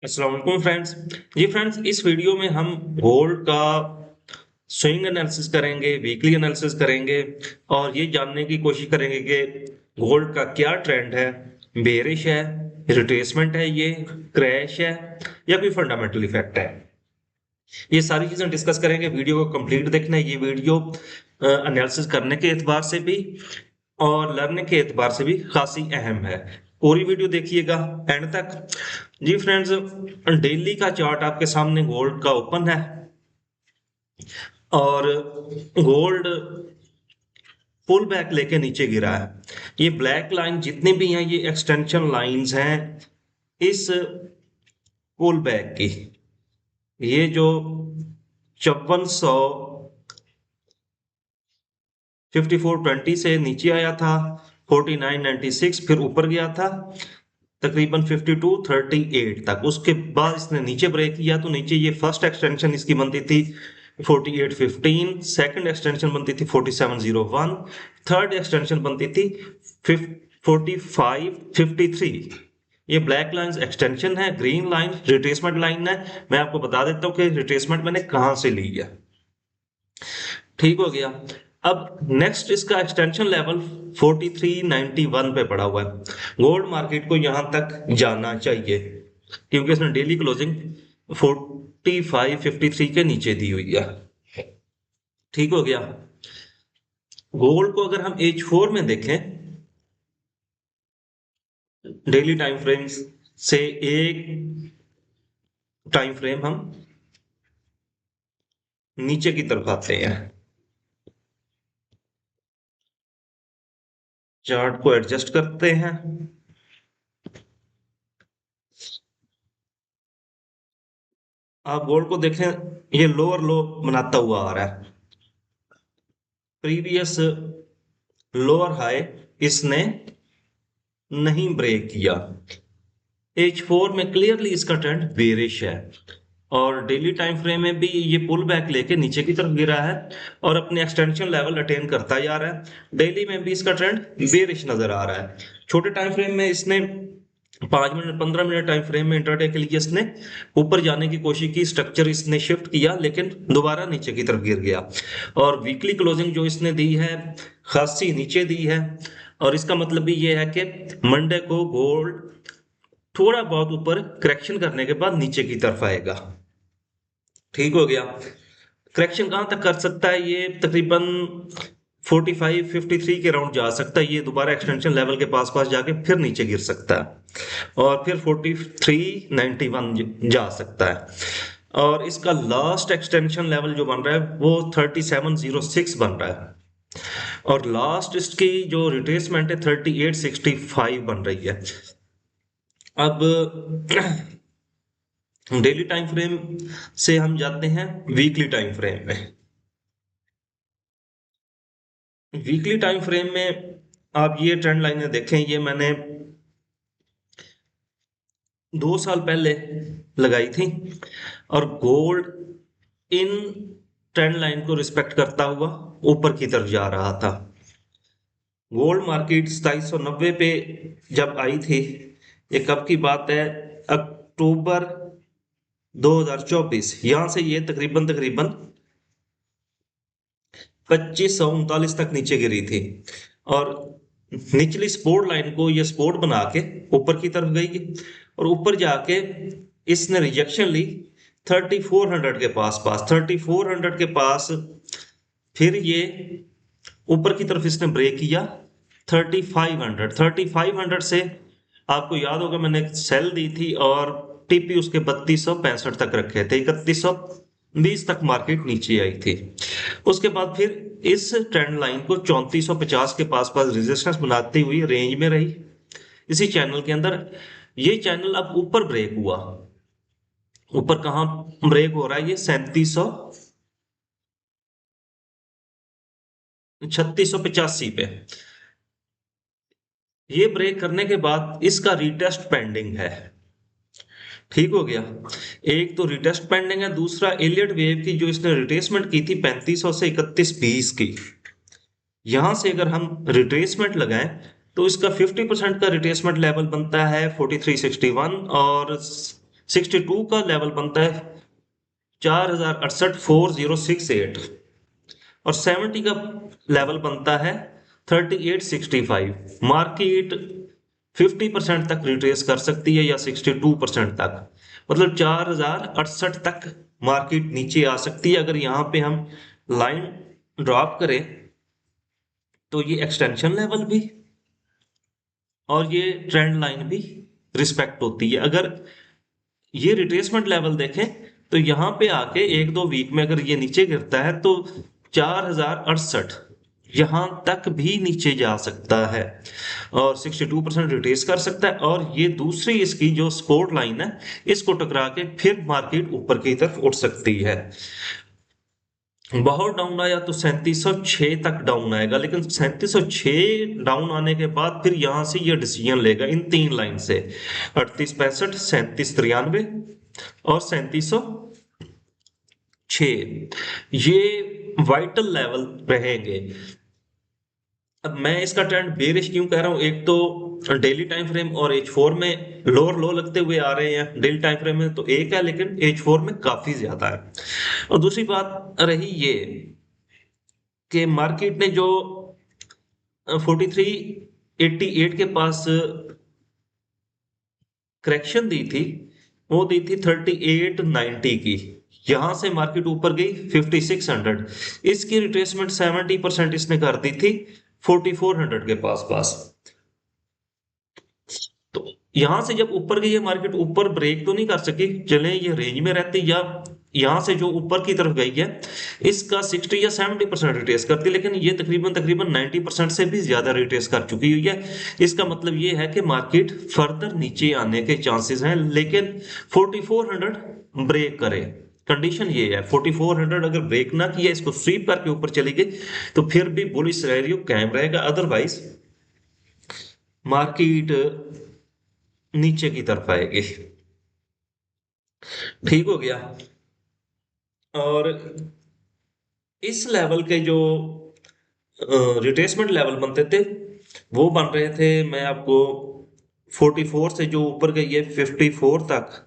अस्सलाम वालेकुम फ्रेंड्स। जी फ्रेंड्स, इस वीडियो में हम गोल्ड का स्विंग एनालिसिस करेंगे, वीकली एनालिसिस करेंगे और ये जानने की कोशिश करेंगे कि गोल्ड का क्या ट्रेंड है, बेरिश है, रिट्रेसमेंट है, ये क्रैश है या कोई फंडामेंटल इफेक्ट है। ये सारी चीजें डिस्कस करेंगे। वीडियो को कंप्लीट देखना है। ये वीडियो एनालिसिस करने के एतबार से भी और लर्निंग के एतबार से भी खासी अहम है। पूरी वीडियो देखिएगा एंड तक। जी फ्रेंड्स, डेली का चार्ट आपके सामने गोल्ड का ओपन है और गोल्ड पुल बैक लेके नीचे गिरा है। ये ब्लैक लाइन जितने भी हैं ये एक्सटेंशन लाइंस हैं इस पुल बैक की। ये जो 5420 से नीचे आया था, 4996 फिर ऊपर गया था तकरीबन 5238 तक। उसके बाद इसने नीचे ब्रेक किया तो नीचे ये फर्स्ट एक्सटेंशन इसकी बनती थी 4815, सेकंड एक्सटेंशन बनती थी 4701, थर्ड एक्सटेंशन बनती थी 4553। ये ब्लैक लाइन एक्सटेंशन है, ग्रीन लाइन रिट्रेसमेंट लाइन है। मैं आपको बता देता हूँ कि रिट्रेसमेंट मैंने कहां से ली है। ठीक हो गया। अब नेक्स्ट इसका एक्सटेंशन लेवल 4391 पे पड़ा हुआ है। गोल्ड मार्केट को यहां तक जाना चाहिए क्योंकि इसने डेली क्लोजिंग 4553 के नीचे दी हुई है। ठीक हो गया। गोल्ड को अगर हम H4 में देखें, डेली टाइम फ्रेम से एक टाइम फ्रेम हम नीचे की तरफ आते हैं, चार्ट को एडजस्ट करते हैं। आप गोल्ड को देखें, ये लोअर लो बनाता हुआ आ रहा है। प्रीवियस लोअर हाई इसने नहीं ब्रेक किया। H4 में क्लियरली इसका ट्रेंड बेरिश है और डेली टाइम फ्रेम में भी ये पुल बैक लेके नीचे की तरफ गिरा है और अपने एक्सटेंशन लेवल अटेन करता जा रहा है। डेली में भी इसका ट्रेंड बेरिश नजर आ रहा है। छोटे टाइम फ्रेम में इसने 5 मिनट 15 मिनट टाइम फ्रेम में इंट्राडे के लिए इसने ऊपर जाने की कोशिश की, स्ट्रक्चर इसने शिफ्ट किया लेकिन दोबारा नीचे की तरफ गिर गया। और वीकली क्लोजिंग जो इसने दी है खासी नीचे दी है और इसका मतलब भी ये है कि मंडे को गोल्ड थोड़ा बहुत ऊपर करेक्शन करने के बाद नीचे की तरफ आएगा। ठीक हो गया। करेक्शन कहां तक कर सकता है? ये तकरीबन 4553 के राउंड जा सकता है। ये दोबारा एक्सटेंशन लेवल के पास पास जाके फिर नीचे गिर सकता है और फिर 4391 जा सकता है। और इसका लास्ट एक्सटेंशन लेवल जो बन रहा है वो 3706 बन रहा है और लास्ट इसकी जो रिट्रेसमेंट है 3865 बन रही है। अब डेली टाइम फ्रेम से हम जाते हैं वीकली टाइम फ्रेम में। वीकली टाइम फ्रेम में आप ये ट्रेंड लाइनें देखें, ये मैंने 2 साल पहले लगाई थी और गोल्ड इन ट्रेंड लाइन को रिस्पेक्ट करता हुआ ऊपर की तरफ जा रहा था। गोल्ड मार्केट 2790 पे जब आई थी, ये कब की बात है? अक्टूबर 2024। यहां से ये तकरीबन तकरीबन 2539 तक नीचे गिरी थी और निचली सपोर्ट लाइन को ये सपोर्ट बना के ऊपर की तरफ गई और ऊपर जाके इसने रिजेक्शन ली 3400 के पास पास। 3400 के पास फिर ये ऊपर की तरफ इसने ब्रेक किया 3500 से। आपको याद होगा मैंने सेल दी थी और टीपी उसके 3265 तक रखे थे। 3120 तक मार्केट नीचे आई थी। उसके बाद फिर इस ट्रेंड लाइन को 3450 के पास पास रेजिस्टेंस बनाती हुई रेंज में रही इसी चैनल के अंदर। ये चैनल अब ऊपर ब्रेक हुआ। ऊपर कहां ब्रेक हो रहा है? ये 3685 पे। ये ब्रेक करने के बाद इसका रीटेस्ट पेंडिंग है। ठीक हो गया। एक तो रिटेस्ट पेंडिंग है, दूसरा एलियट वेव की जो इसने रिट्रेसमेंट की थी 3500 से 3120 की। यहां से अगर हम रिट्रेसमेंट लगाएं तो इसका 50% का रिट्रेसमेंट लेवल बनता है 4361 और 62 का लेवल बनता है 4068,4068 और 70 का लेवल बनता है 3865। मार्केट 50% तक रिट्रेस कर सकती है या 62% तक, मतलब 4068 तक मार्केट नीचे आ सकती है। अगर यहाँ पे हम लाइन ड्रॉप करें तो ये एक्सटेंशन लेवल भी और ये ट्रेंड लाइन भी रिस्पेक्ट होती है। अगर ये रिट्रेसमेंट लेवल देखें तो यहाँ पे आके एक दो वीक में अगर ये नीचे गिरता है तो 4068 यहाँ तक भी नीचे जा सकता है और 62% रिट्रेस कर सकता है। और ये दूसरी इसकी जो सपोर्ट लाइन है इसको टकरा के फिर मार्केट ऊपर की तरफ उठ सकती है। बहुत डाउन आया तो 3706 तक डाउन आएगा, लेकिन 3706 डाउन आने के बाद फिर यहां से ये डिसीजन लेगा इन तीन लाइन से, 3865, 3793 और 3706। ये वाइटल लेवल रहेंगे। अब मैं इसका ट्रेंड बेरिश क्यों कह रहा हूं, एक तो डेली टाइम फ्रेम और H4 में लोअर लो लगते हुए आ रहे हैं। डेली टाइम फ्रेम में तो एक है लेकिन H4 में काफी ज्यादा है। और दूसरी बात रही ये कि मार्केट ने जो 4388 के पास करेक्शन दी थी वो दी थी 3890 की। यहां से मार्केट ऊपर गई 5600, इसकी रिट्रेसमेंट 70% इसने कर दी थी 4400 के पास पास। तो यहां से जब ऊपर गई है मार्केट, ऊपर ब्रेक तो नहीं कर सकी, चले ये रेंज में रहती, या यहां से जो ऊपर की तरफ गई है इसका 60 या 70% रिट्रेस करती, लेकिन ये तकरीबन तकरीबन 90% से भी ज्यादा रिट्रेस कर चुकी हुई है। इसका मतलब ये है कि मार्केट फर्दर नीचे आने के चांसेस हैं, लेकिन 4400 ब्रेक करे। कंडीशन ये है 4400 अगर ब्रेक ना किया, इसको स्वीप करके ऊपर चली गई तो फिर भी बुलिश सिनेरियो कायम रहेगा, अदरवाइज मार्केट नीचे की तरफ आएगी। ठीक हो गया। और इस लेवल के जो रिट्रेसमेंट लेवल बनते थे वो बन रहे थे, मैं आपको 44 से जो ऊपर गई है 54 तक,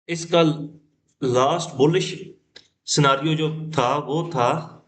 इसका लास्ट बुलिश सिनारियो जो था वो था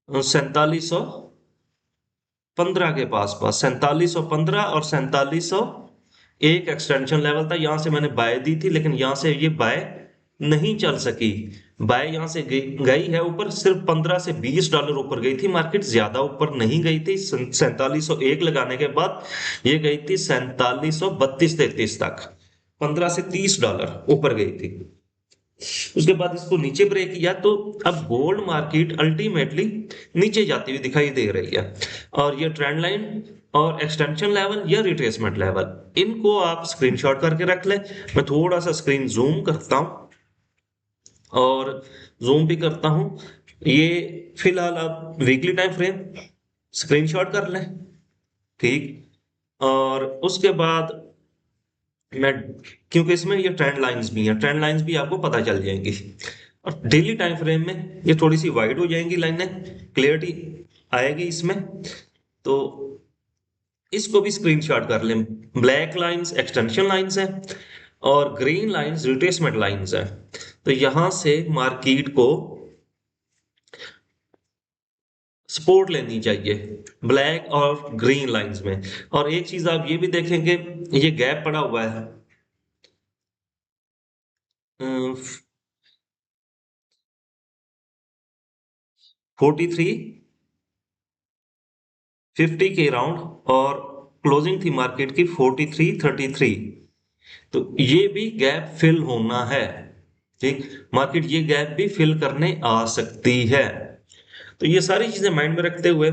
4715 के पास पास। 4715 और 4701 एक्सटेंशन लेवल था, यहां से मैंने बाय दी थी, लेकिन यहां से ये बाय नहीं चल सकी। बाय यहां से गई है ऊपर, सिर्फ 15 से $20 ऊपर गई थी मार्केट, ज्यादा ऊपर नहीं गई थी। 4701 लगाने के बाद ये गई थी 4732-33 तक, 15 से $30 ऊपर गई थी। उसके बाद इसको नीचे ब्रेक किया तो अब गोल्ड मार्केट अल्टीमेटली नीचे जाती हुई दिखाई दे रही है। और ये ट्रेंड लाइन और एक्सटेंशन लेवल या रिट्रेसमेंट लेवल, इनको आप स्क्रीनशॉट करके रख ले। मैं थोड़ा सा स्क्रीन जूम करता हूं और जूम भी करता हूं। ये फिलहाल आप वीकली टाइम फ्रेम स्क्रीनशॉट कर लें, ठीक। और उसके बाद मैं, क्योंकि इसमें ये ट्रेंड लाइंस भी हैं, ट्रेंड लाइंस भी आपको पता चल जाएंगी। और डेली टाइम फ्रेम में ये थोड़ी सी वाइड हो जाएंगी लाइनें, क्लियरिटी आएगी इसमें। तो इसको भी स्क्रीनशॉट कर लें। ब्लैक लाइंस एक्सटेंशन लाइंस हैं और ग्रीन लाइंस रिट्रेसमेंट लाइंस हैं। तो यहां से मार्केट को सपोर्ट लेनी चाहिए ब्लैक और ग्रीन लाइंस में। और एक चीज आप ये भी देखेंगे, ये गैप पड़ा हुआ है 4350 के राउंड और क्लोजिंग थी मार्केट की 4333। तो ये भी गैप फिल होना है, ठीक। मार्केट ये गैप भी फिल करने आ सकती है। तो ये सारी चीजें माइंड में रखते हुए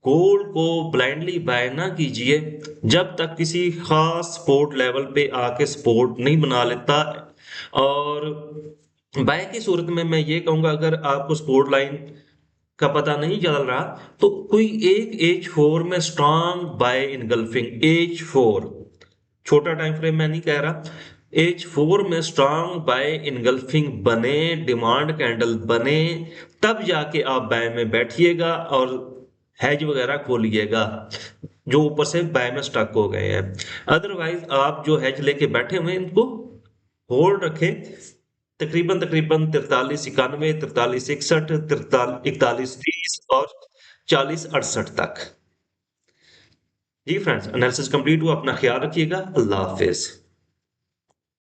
गोल्ड को ब्लाइंडली बाय ना कीजिए जब तक किसी खास सपोर्ट लेवल पे आके सपोर्ट नहीं बना लेता। और बाय की सूरत में मैं ये कहूंगा, अगर आपको सपोर्ट लाइन का पता नहीं चल रहा तो कोई एक H4 में स्ट्रांग बाय इनगल्फिंग, H4 छोटा टाइम फ्रेम मैं नहीं कह रहा, H4 में स्ट्रांग बाय इनगल्फिंग बने, डिमांड कैंडल बने, तब जाके आप बाय में बैठिएगा। और हैज वगैरह खोलिएगा जो ऊपर से बाय में स्टक हो गए हैं। अदरवाइज आप जो हैज लेके बैठे हुए हैं इनको होल्ड रखें तकरीबन तकरीबन 4391, 4361, 4130 और 4068 तक। जी फ्रेंड्स, एनालिसिस कंप्लीट हुआ, अपना ख्याल रखिएगा, अल्लाह हाफिज।